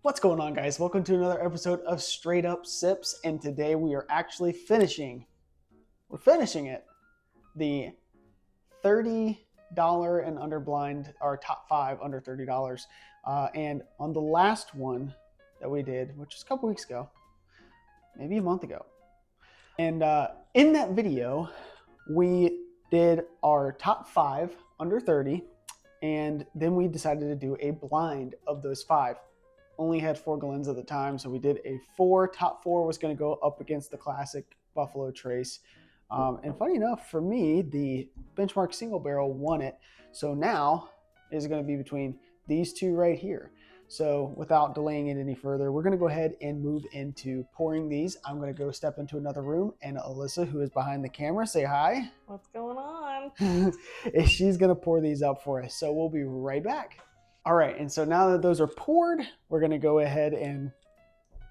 What's going on, guys? Welcome to another episode of Straight Up Sips, and today we are actually finishing it, the $30 and under blind, our top 5 under $30. And on the last one that we did, which was a couple weeks ago, maybe a month ago, and in that video, we did our top 5 under 30, and then we decided to do a blind of those 5. Only had 4 Glens at the time, so we did a top 4 was going to go up against the classic Buffalo Trace. And funny enough, for me, the Benchmark Single Barrel won it. So now is going to be between these two right here. So without delaying it any further, we're going to go ahead and move into pouring these. I'm going to go step into another room, and Alyssa, who is behind the camera, say hi. What's going on? She's going to pour these up for us. So we'll be right back. All right, and so now that those are poured, we're gonna go ahead and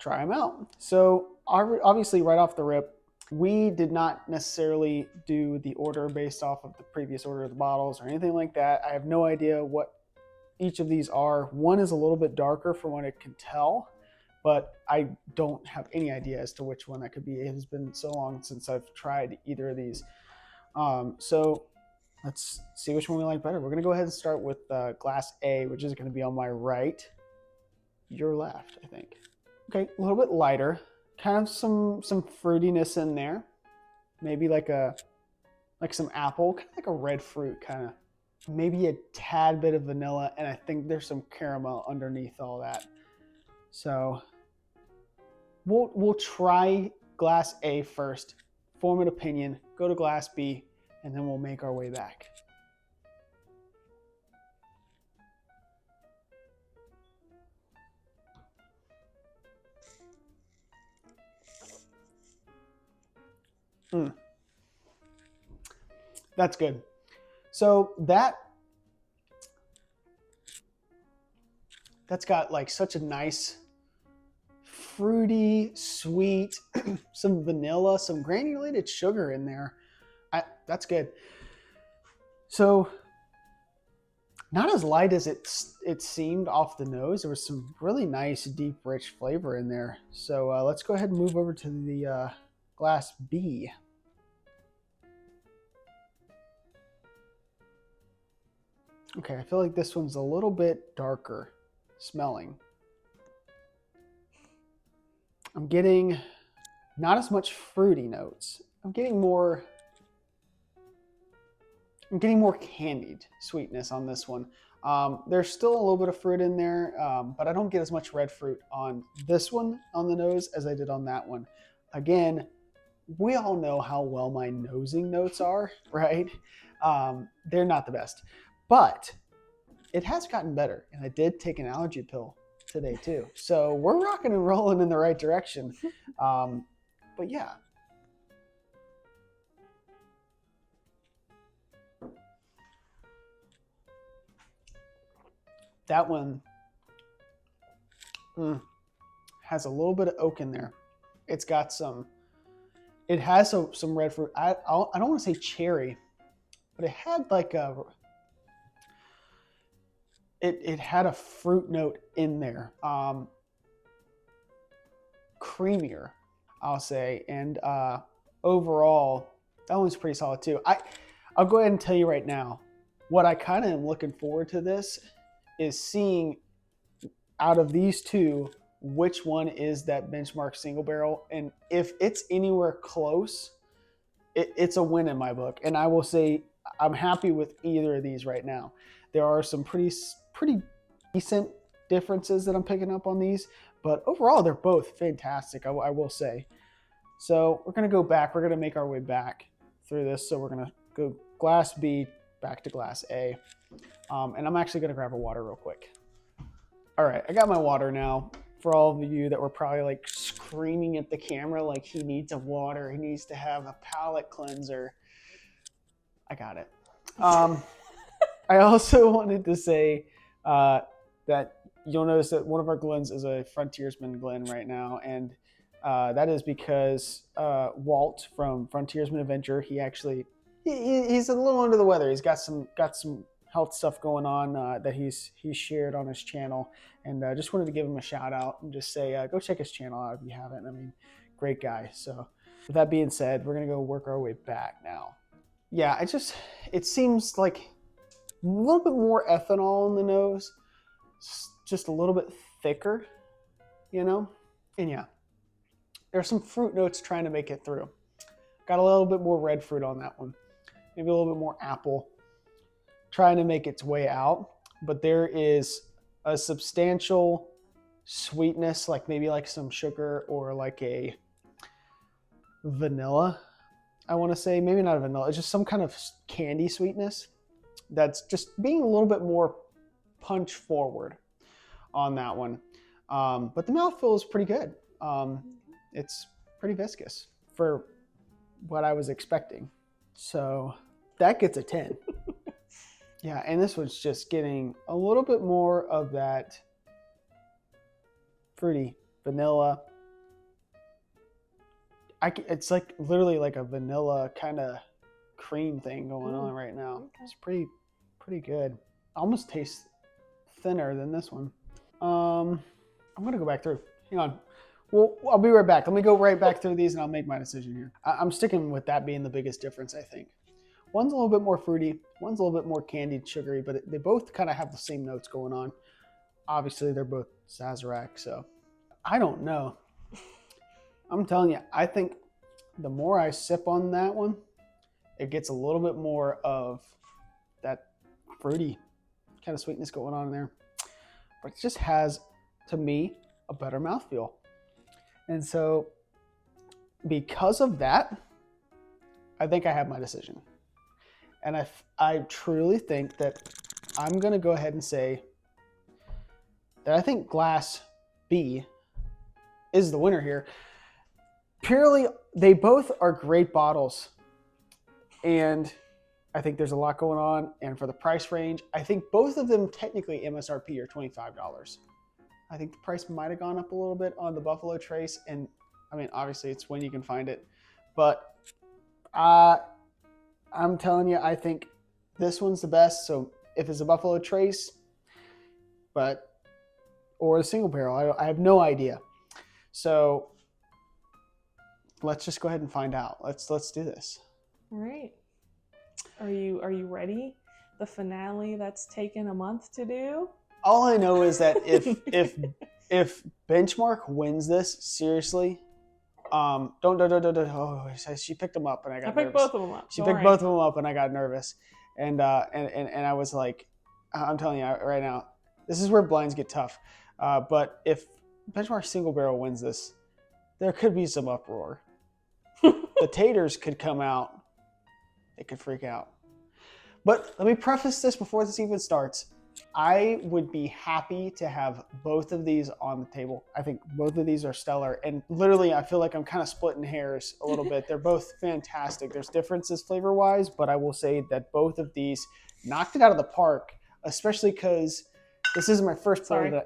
try them out. So obviously right off the rip, we did not necessarily do the order based off of the previous order of the bottles or anything like that. I have no idea what each of these are. One is a little bit darker from what I can tell, but I don't have any idea as to which one that could be. It has been so long since I've tried either of these. So let's see which one we like better. We're going to go ahead and start with glass A, which is going to be on my right, your left, I think. Okay, a little bit lighter. Kind of some fruitiness in there. Maybe like some apple, kind of like a red fruit kind of. Maybe a tad bit of vanilla, and I think there's some caramel underneath all that. So we'll try glass A first, form an opinion, go to glass B, and then we'll make our way back. That's good. So that's got like such a nice fruity, sweet, some vanilla, some granulated sugar in there. That's good. So not as light as it seemed off the nose. There was some really nice, deep, rich flavor in there. So let's go ahead and move over to the glass B. Okay, I feel like this one's a little bit darker smelling. I'm getting not as much fruity notes. I'm getting more candied sweetness on this one. There's still a little bit of fruit in there, but I don't get as much red fruit on this one on the nose as I did on that one. Again, we all know how well my nosing notes are, right? They're not the best, but it has gotten better. And I did take an allergy pill today too. So we're rocking and rolling in the right direction. But yeah. That one has a little bit of oak in there. It has some red fruit. I don't want to say cherry, but it had like it had a fruit note in there. Creamier, I'll say. And overall, that one's pretty solid too. I'll go ahead and tell you right now, what I kind of am looking forward to this is seeing out of these two, which one is that Benchmark Single Barrel. And if it's anywhere close, it's a win in my book. And I will say I'm happy with either of these right now. There are some pretty decent differences that I'm picking up on these, but overall they're both fantastic, I will say. So we're going to go back. We're going to make our way back through this. So we're going to go glass B back to glass A. And I'm actually going to grab a water real quick. All right, I got my water now. For all of you that were probably like screaming at the camera like he needs a water, he needs to have a palate cleanser. I got it. I also wanted to say that you'll notice that one of our Glens is a Frontiersman Glen right now, and that is because Walt from Frontiersman Adventure, he's a little under the weather. He's got some health stuff going on that he's shared on his channel, and just wanted to give him a shout out and just say go check his channel out if you haven't. I mean, great guy. So with that being said, we're gonna go work our way back now. Yeah, it seems like a little bit more ethanol in the nose, just a little bit thicker, you know? And yeah, there's some fruit notes trying to make it through. Got a little bit more red fruit on that one. Maybe a little bit more apple trying to make its way out. But there is a substantial sweetness, like maybe like some sugar or like a vanilla, I want to say. Maybe not a vanilla, it's just some kind of candy sweetness that's just being a little bit more punch forward on that one. But the mouthfeel is pretty good. It's pretty viscous for what I was expecting. So that gets a 10. Yeah, and this one's just getting a little bit more of that fruity vanilla. It's like literally like a vanilla kind of cream thing going on right now. Okay. It's pretty good. Almost tastes thinner than this one. I'm gonna go back through. Hang on. Well, I'll be right back. Let me go right back through these and I'll make my decision here. I'm sticking with that being the biggest difference, I think. One's a little bit more fruity, one's a little bit more candied, sugary, but they both kind of have the same notes going on. Obviously, they're both Sazerac, so I don't know. I'm telling you, I think the more I sip on that one, it gets a little bit more of that fruity kind of sweetness going on in there. But it just has, to me, a better mouthfeel. And so because of that, I think I have my decision. And I truly think that I'm going to go ahead and say that I think Glass B is the winner here. Purely, they both are great bottles. And I think there's a lot going on. And for the price range, I think both of them technically MSRP are $25. I think the price might have gone up a little bit on the Buffalo Trace. And I mean, obviously it's when you can find it. But I'm telling you, I think this one's the best. So if it's a Buffalo Trace, or a single barrel, I have no idea. So let's just go ahead and find out. Let's do this. All right. Are you ready? The finale that's taken a month to do? All I know is that if Benchmark wins this, seriously, don't. Oh, she picked them up and I got nervous. I picked both of them up. She picked both of them up and I got nervous, and I was like, I'm telling you right now, this is where blinds get tough. But if Benchmark Single Barrel wins this, there could be some uproar. The taters could come out. They could freak out. But let me preface this before this even starts. I would be happy to have both of these on the table. I think both of these are stellar. And literally, I feel like I'm kind of splitting hairs a little bit. They're both fantastic. There's differences flavor-wise, but I will say that both of these knocked it out of the park, especially because this isn't my first pour.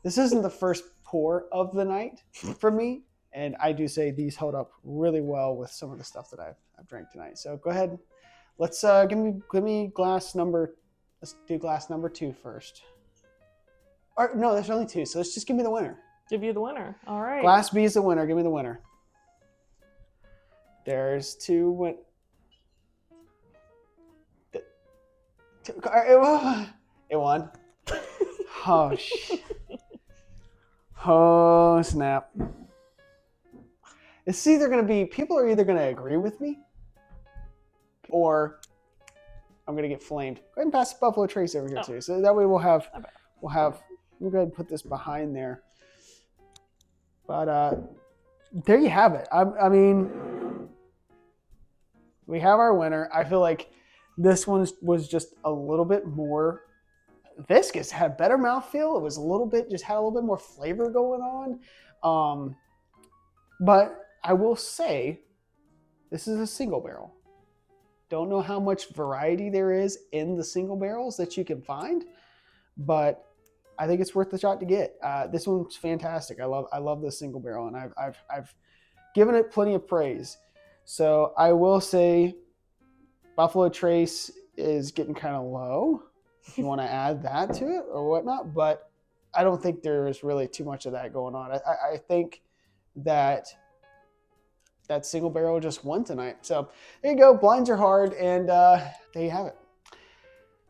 This isn't the first pour of the night for me. And I do say these hold up really well with some of the stuff that I've drank tonight. So go ahead. Let's give me glass number. Let's do glass number 2 first. Or no, there's only 2. So let's just give me the winner. Give you the winner. All right. Glass B is the winner. Give me the winner. There's 2. It won. Oh shit. Oh snap. It's either going to be, people are either going to agree with me or I'm going to get flamed. Go ahead and pass the Buffalo Trace over here too. So that way we'll go ahead and put this behind there. But there you have it. I mean, we have our winner. I feel like this one was just a little bit more viscous, had a better mouthfeel. It was a little bit, just had a little bit more flavor going on. But I will say, this is a single barrel. Don't know how much variety there is in the single barrels that you can find, but I think it's worth the shot to get. This one's fantastic. I love this single barrel, and I've given it plenty of praise. So I will say, Buffalo Trace is getting kind of low. If you want to add that to it or whatnot, but I don't think there's really too much of that going on. I think that single barrel just won tonight. So there you go. Blinds are hard, and there you have it.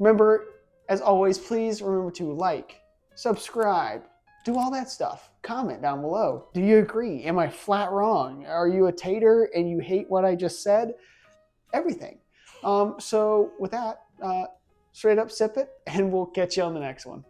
Remember, as always, please remember to like, subscribe, do all that stuff. Comment down below. Do you agree? Am I flat wrong? Are you a tater and you hate what I just said? Everything. So with that, straight up sip it, and we'll catch you on the next one.